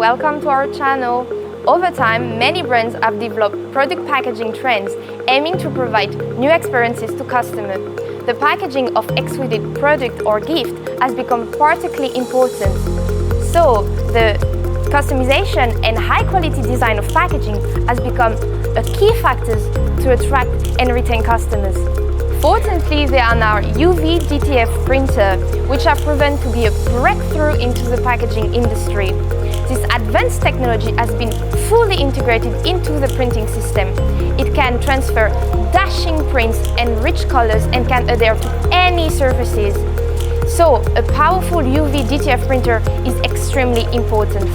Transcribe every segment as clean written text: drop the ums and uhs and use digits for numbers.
welcome to our channel. Over time, many brands have developed product packaging trends aiming to provide new experiences to customers. The packaging of extruded product or gift has become particularly important. So, the customization and high-quality design of packaging has become a key factor to attract and retain customers. Fortunately, there are now UV DTF printers, which have proven to be a breakthrough into the packaging industry. This advanced technology has been fully integrated into the printing system. It can transfer dashing prints and rich colors and can adhere to any surfaces. So, a powerful UV DTF printer is extremely important.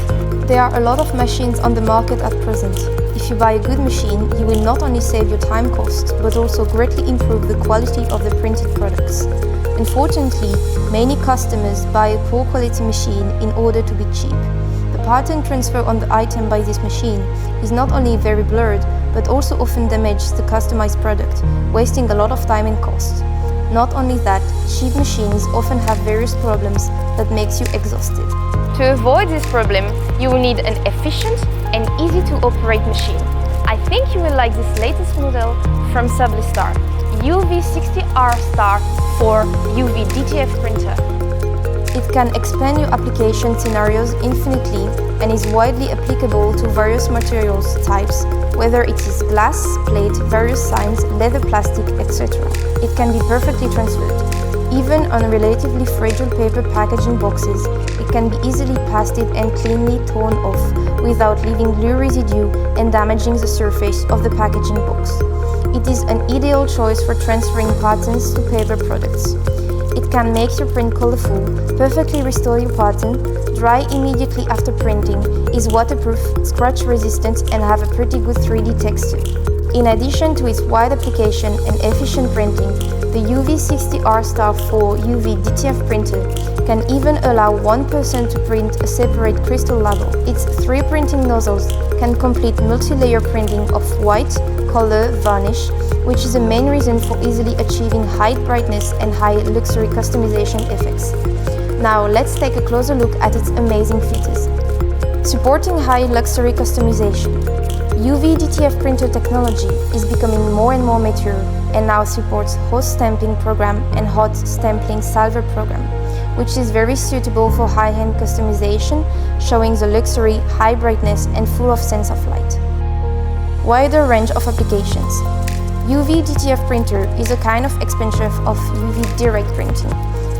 There are a lot of machines on the market at present. If you buy a good machine, you will not only save your time cost, but also greatly improve the quality of the printed products. Unfortunately, many customers buy a poor quality machine in order to be cheap. The pattern transfer on the item by this machine is not only very blurred, but also often damages the customized product, wasting a lot of time and cost. Not only that, cheap machines often have various problems that makes you exhausted. To avoid this problem, you will need an efficient and easy to operate machine. I think you will like this latest model from Sublistar, UV-60R Star for UV DTF printer. It can expand your application scenarios infinitely and is widely applicable to various materials types, whether it is glass, plate, various signs, leather, plastic, etc. It can be perfectly transferred. Even on relatively fragile paper packaging boxes, it can be easily pasted and cleanly torn off without leaving glue residue and damaging the surface of the packaging box. It is an ideal choice for transferring patterns to paper products. It can make your print colorful, perfectly restore your pattern, dry immediately after printing, is waterproof, scratch resistant and have a pretty good 3D texture. In addition to its wide application and efficient printing, the UV-60R Star 4 UV DTF printer can even allow one person to print a separate crystal label. Its 3 printing nozzles can complete multi-layer printing of white, color, varnish, which is the main reason for easily achieving high brightness and high luxury customization effects. Now let's take a closer look at its amazing features. Supporting high luxury customization. UV DTF printer technology is becoming more and more mature and now supports hot stamping program and hot stamping salver program, which is very suitable for high-end customization, showing the luxury, high brightness and full of sense of light. Wider range of applications. UV DTF printer is a kind of expansion of UV direct printing,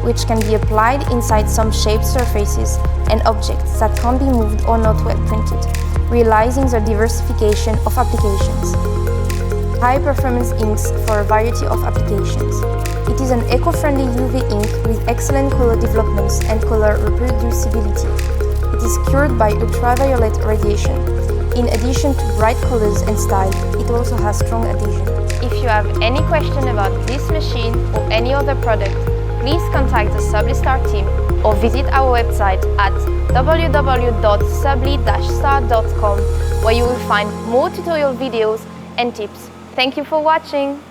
which can be applied inside some shaped surfaces and objects that can't be moved or not well printed, realizing the diversification of applications. High-performance inks for a variety of applications. It is an eco-friendly UV ink with excellent color developments and color reproducibility. It is cured by ultraviolet radiation. In addition to bright colors and style, it also has strong adhesion. If you have any question about this machine or any other product, please contact the Sublistar team or visit our website at www.subli-star.com, where you will find more tutorial videos and tips. Thank you for watching!